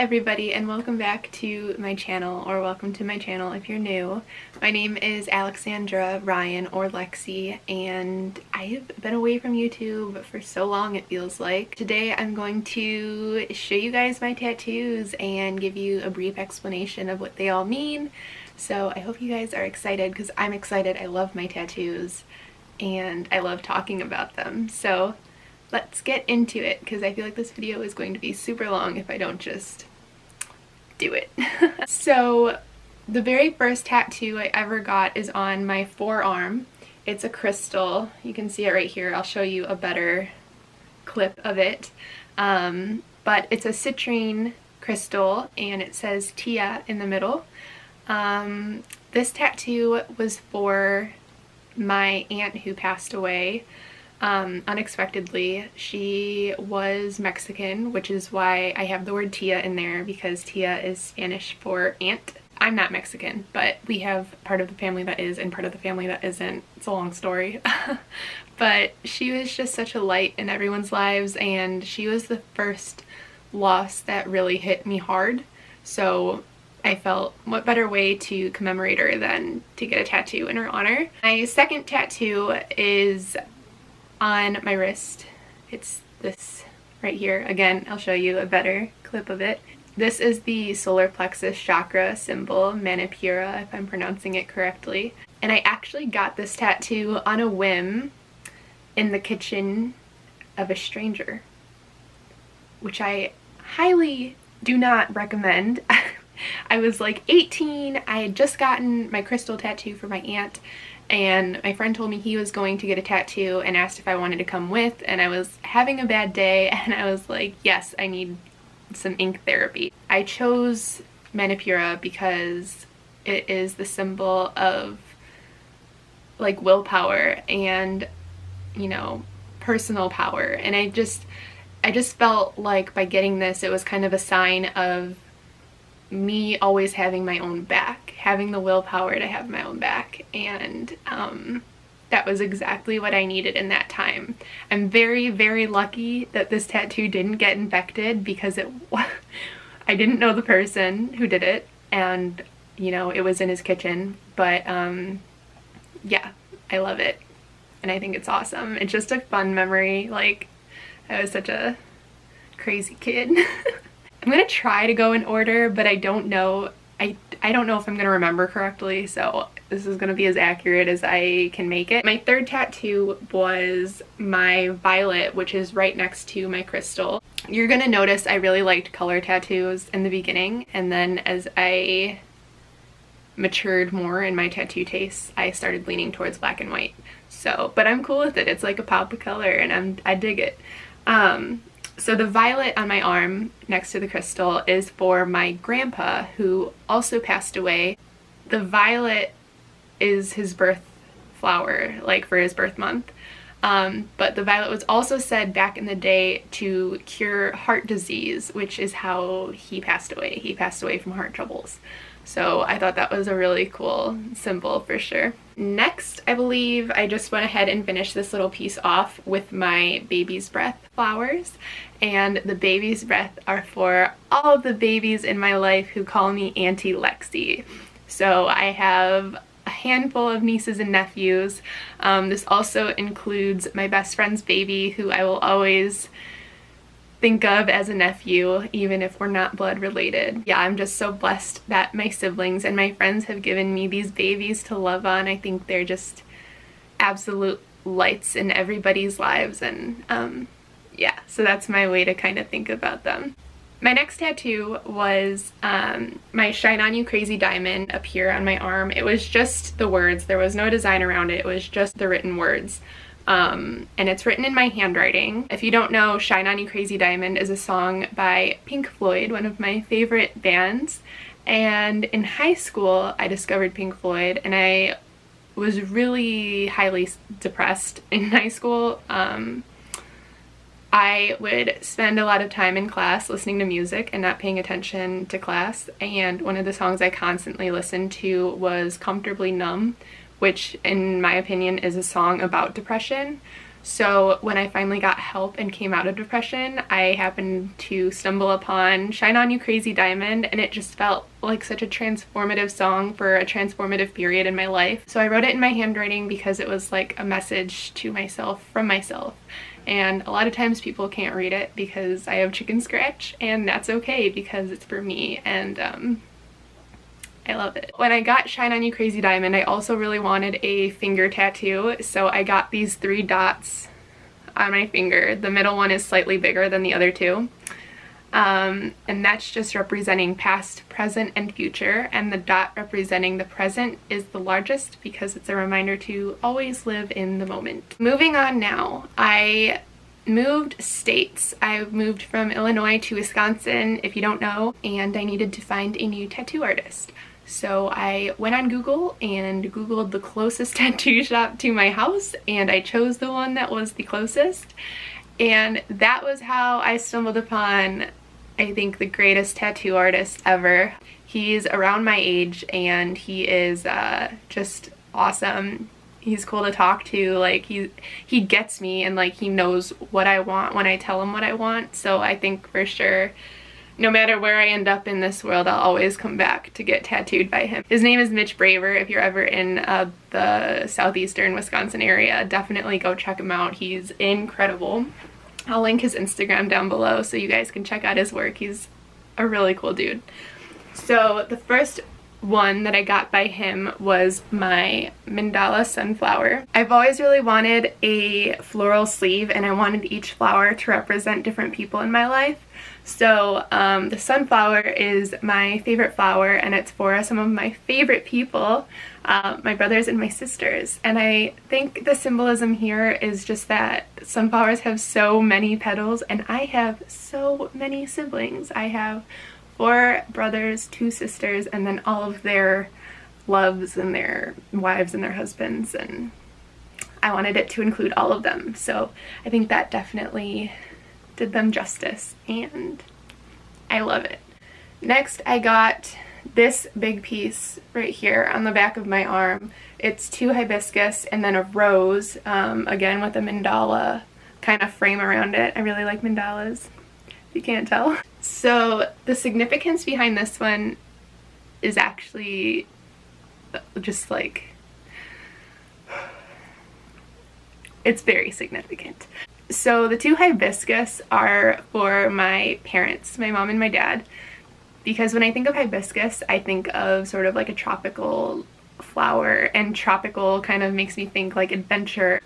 everybody, and welcome back to my channel, or welcome to my channel if you're new. My name is Alexandra Ryan, or Lexi, and I've been away from YouTube for so long it feels like. Today I'm going to show you guys my tattoos and give you a brief explanation of what they all mean. So I hope you guys are excited, because I'm excited. I love my tattoos and I love talking about them. So let's get into it, because I feel like this video is going to be super long if I don't just do it. So the very first tattoo I ever got is on my forearm. It's a crystal. You can see it right here. I'll show you a better clip of it. But it's a citrine crystal and it says Tia in the middle. This tattoo was for my aunt who passed away unexpectedly. She was Mexican, which is why I have the word Tia in there, because Tia is Spanish for aunt. I'm not Mexican, but we have part of the family that is and part of the family that isn't. It's a long story. But she was just such a light in everyone's lives, and she was the first loss that really hit me hard. So I felt, what better way to commemorate her than to get a tattoo in her honor. My second tattoo is on my wrist. It's this right here. Again, I'll show you a better clip of it. This is the solar plexus chakra symbol, Manipura, if I'm pronouncing it correctly. And I actually got this tattoo on a whim in the kitchen of a stranger, which I highly do not recommend. I was like 18, I had just gotten my crystal tattoo for my aunt, and my friend told me he was going to get a tattoo and asked if I wanted to come with, and I was having a bad day and I was like, yes, I need some ink therapy. I chose Manipura because it is the symbol of like willpower and, you know, personal power, and I just felt like by getting this it was kind of a sign of me always having my own back, having the willpower to have my own back, and that was exactly what I needed in that time. I'm very, very lucky that this tattoo didn't get infected, because I didn't know the person who did it, and you know, it was in his kitchen, but yeah, I love it and I think it's awesome. It's just a fun memory. Like, I was such a crazy kid. I'm gonna try to go in order, but I don't know. I don't know if I'm gonna remember correctly, so this is gonna be as accurate as I can make it. My third tattoo was my violet, which is right next to my crystal. You're gonna notice I really liked color tattoos in the beginning, and then as I matured more in my tattoo tastes, I started leaning towards black and white. So, but I'm cool with it. It's like a pop of color, and I dig it. So the violet on my arm next to the crystal is for my grandpa, who also passed away. The violet is his birth flower, like for his birth month. But the violet was also said back in the day to cure heart disease, which is how he passed away. He passed away from heart troubles. So I thought that was a really cool symbol for sure. Next, I believe I just went ahead and finished this little piece off with my baby's breath flowers. And the baby's breath are for all of the babies in my life who call me Auntie Lexi. So I have a handful of nieces and nephews. This also includes my best friend's baby, who I will always think of as a nephew, even if we're not blood related. Yeah, I'm just so blessed that my siblings and my friends have given me these babies to love on. I think they're just absolute lights in everybody's lives, and yeah, so that's my way to kind of think about them. My next tattoo was my Shine On You Crazy Diamond up here on my arm. It was just the words. There was no design around it. It was just the written words. And it's written in my handwriting. If you don't know, Shine On You Crazy Diamond is a song by Pink Floyd, one of my favorite bands. And in high school, I discovered Pink Floyd, and I was really highly depressed in high school. I would spend a lot of time in class listening to music and not paying attention to class, and one of the songs I constantly listened to was Comfortably Numb, which in my opinion is a song about depression. So when I finally got help and came out of depression, I happened to stumble upon Shine On You Crazy Diamond, and it just felt like such a transformative song for a transformative period in my life. So I wrote it in my handwriting because it was like a message to myself from myself. And a lot of times people can't read it because I have chicken scratch, and that's okay because it's for me, and I love it. When I got Shine On You Crazy Diamond, I also really wanted a finger tattoo, so I got these 3 dots on my finger. The middle one is slightly bigger than the other 2. And that's just representing past, present, and future, and the dot representing the present is the largest because it's a reminder to always live in the moment. Moving on now, I moved states. I moved from Illinois to Wisconsin, if you don't know, and I needed to find a new tattoo artist. So I went on Google and Googled the closest tattoo shop to my house, and I chose the one that was the closest. And that was how I stumbled upon, I think, the greatest tattoo artist ever. He's around my age, and he is just awesome. He's cool to talk to. Like, he gets me, and like he knows what I want when I tell him what I want. So I think for sure, no matter where I end up in this world, I'll always come back to get tattooed by him. His name is Mitch. If you're ever in the southeastern Wisconsin area, definitely go check him out. He's incredible. I'll link his Instagram down below so you guys can check out his work. He's a really cool dude. So the first one that I got by him was my mandala sunflower. I've always really wanted a floral sleeve, and I wanted each flower to represent different people in my life. So the sunflower is my favorite flower, and it's for some of my favorite people, my brothers and my sisters. And I think the symbolism here is just that sunflowers have so many petals, and I have so many siblings. I have 4 brothers, 2 sisters, and then all of their loves and their wives and their husbands, and I wanted it to include all of them. So I think that definitely did them justice, and I love it. Next, I got this big piece right here on the back of my arm. It's 2 hibiscus and then a rose, again with a mandala kind of frame around it. I really like mandalas, if you can't tell. So the significance behind this one is actually just like, it's very significant. So the 2 hibiscus are for my parents, my mom and my dad, because when I think of hibiscus, I think of sort of like a tropical flower, and tropical kind of makes me think like adventure.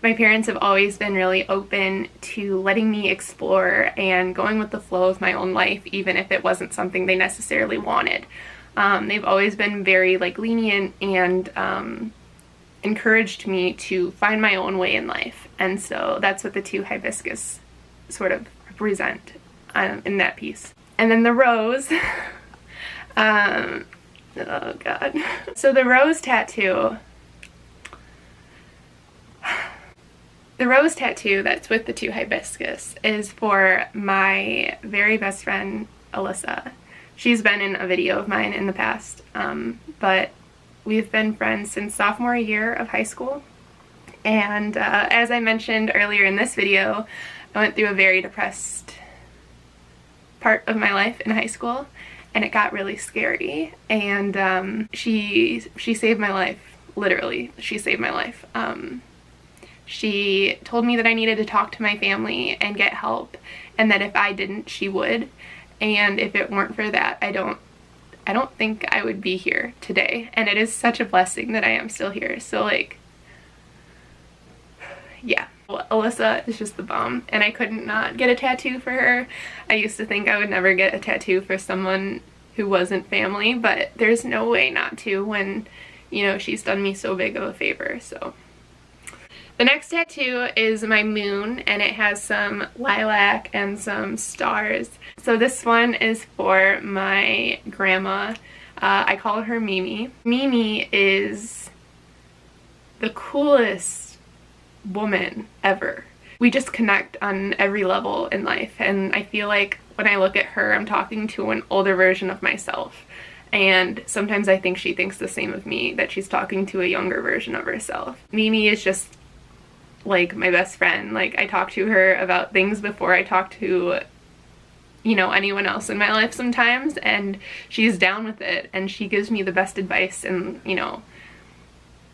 My parents have always been really open to letting me explore and going with the flow of my own life, even if it wasn't something they necessarily wanted. They've always been very like lenient and encouraged me to find my own way in life, and so that's what the 2 hibiscus sort of represent in that piece. And then the rose, oh god. So the rose tattoo that's with the 2 hibiscus is for my very best friend, Alyssa. She's been in a video of mine in the past, but we've been friends since sophomore year of high school, and as I mentioned earlier in this video, I went through a very depressed part of my life in high school, and it got really scary, and she saved my life. Literally, she saved my life. She told me that I needed to talk to my family and get help, and that if I didn't, she would, and if it weren't for that, I don't think I would be here today, and it is such a blessing that I am still here. So like, yeah. Well, Alyssa is just the bomb, and I couldn't not get a tattoo for her. I used to think I would never get a tattoo for someone who wasn't family, but there's no way not to when, you know, she's done me so big of a favor. So the next tattoo is my moon, and it has some lilac and some stars. So this one is for my grandma. I call her Mimi. Mimi is the coolest woman ever. We just connect on every level in life, and I feel like when I look at her, I'm talking to an older version of myself. And sometimes I think she thinks the same of me, that she's talking to a younger version of herself. Mimi is just like my best friend. Like, I talk to her about things before I talk to, you know, anyone else in my life sometimes, and she's down with it, and she gives me the best advice, and, you know,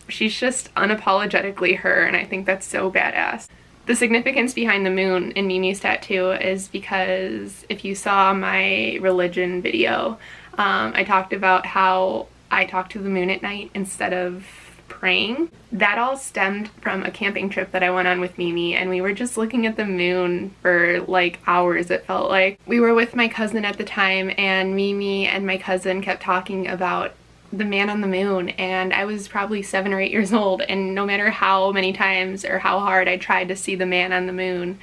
she's just unapologetically her, and I think that's so badass. The significance behind the moon in Mimi's tattoo is because if you saw my religion video, I talked about how I talk to the moon at night instead of praying. That all stemmed from a camping trip that I went on with Mimi, and we were just looking at the moon for like hours, it felt like. We were with my cousin at the time, and Mimi and my cousin kept talking about the man on the moon, and I was probably 7 or 8 years old, and no matter how many times or how hard I tried to see the man on the moon,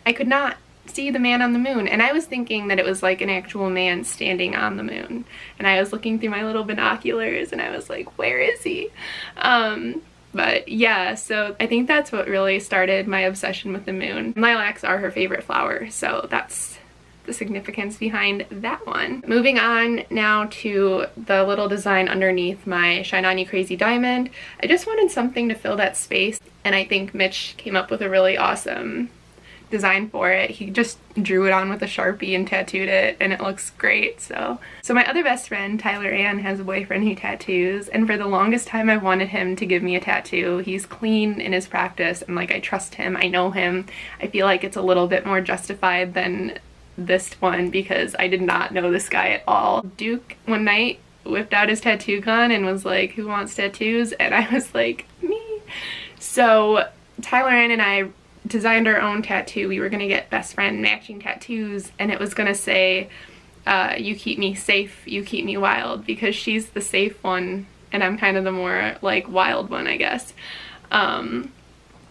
I could not see the man on the moon. And I was thinking that it was like an actual man standing on the moon, and I was looking through my little binoculars and I was like, where is he? But yeah, so I think that's what really started my obsession with the moon. Lilacs are her favorite flower, so that's the significance behind that one. Moving on now to the little design underneath my Shine On You Crazy diamond. I just wanted something to fill that space, and I think Mitch came up with a really awesome design for it. He just drew it on with a Sharpie and tattooed it, and it looks great. So my other best friend, Tyler Ann, has a boyfriend who tattoos, and for the longest time I wanted him to give me a tattoo. He's clean in his practice, and like, I trust him, I know him. I feel like it's a little bit more justified than this one because I did not know this guy at all. Duke one night whipped out his tattoo gun and was like, who wants tattoos? And I was like, me. So Tyler Ann and I designed our own tattoo. We were gonna get best friend matching tattoos, and it was gonna say, you keep me safe, you keep me wild, because she's the safe one and I'm kind of the more like wild one, I guess.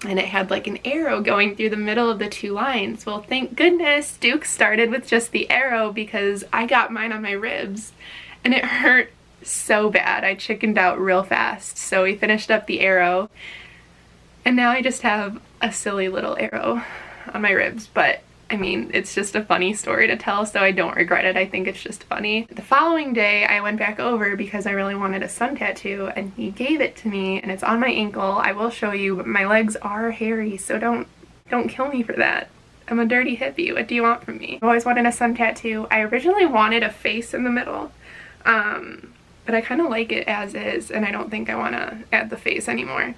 And it had like an arrow going through the middle of the 2 lines. Well, thank goodness Duke started with just the arrow, because I got mine on my ribs and it hurt so bad. I chickened out real fast. So we finished up the arrow, and now I just have a silly little arrow on my ribs. But I mean, it's just a funny story to tell, so I don't regret it. I think it's just funny. The following day, I went back over because I really wanted a sun tattoo, and he gave it to me, and it's on my ankle. I will show you, but my legs are hairy, so don't kill me for that. I'm a dirty hippie. What do you want from me? I always wanted a sun tattoo. I originally wanted a face in the middle, but I kind of like it as is, and I don't think I want to add the face anymore.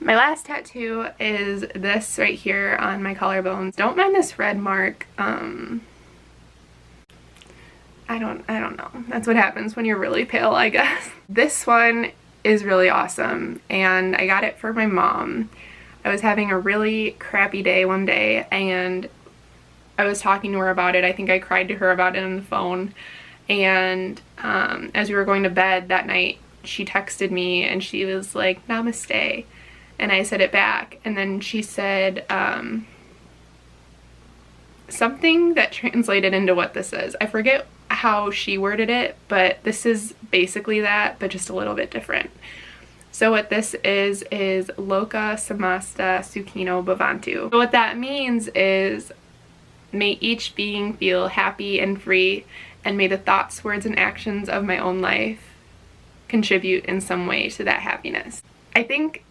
My last tattoo is this right here on my collarbones. Don't mind this red mark. I don't know. That's what happens when you're really pale, I guess. This one is really awesome, and I got it for my mom. I was having a really crappy day one day, and I was talking to her about it. I think I cried to her about it on the phone, and as we were going to bed that night, she texted me and she was like, namaste. And I said it back, and then she said something that translated into what this is. I forget how she worded it, but this is basically that, but just a little bit different. So what this is Loka Samasta Sukhino Bhavantu. So what that means is, may each being feel happy and free, and may the thoughts, words, and actions of my own life contribute in some way to that happiness. I think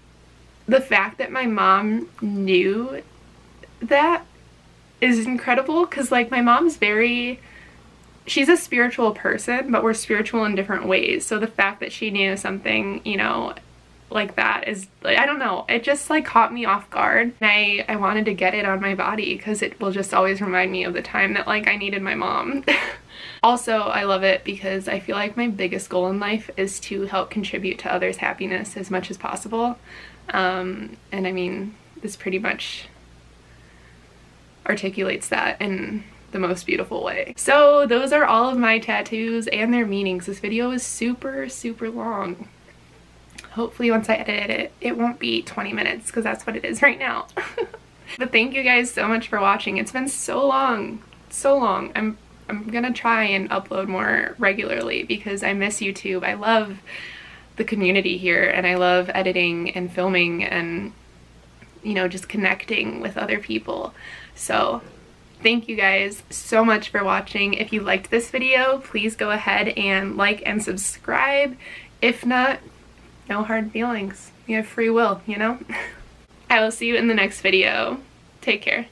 the fact that my mom knew that is incredible, because like, my mom's she's a spiritual person, but we're spiritual in different ways. So the fact that she knew something, you know, like that is, like, I don't know, it just like caught me off guard. And I wanted to get it on my body because it will just always remind me of the time that like I needed my mom. Also, I love it because I feel like my biggest goal in life is to help contribute to others' happiness as much as possible. And I mean, this pretty much articulates that in the most beautiful way. So those are all of my tattoos and their meanings. This video is super long. Hopefully once I edit it, it won't be 20 minutes, because that's what it is right now. But thank you guys so much for watching. It's been so long. I'm gonna try and upload more regularly because I miss YouTube. I love the community here, and I love editing and filming and, you know, just connecting with other people. So thank you guys so much for watching. If you liked this video, please go ahead and like and subscribe. If not, no hard feelings. You have free will, you know? I will see you in the next video. Take care.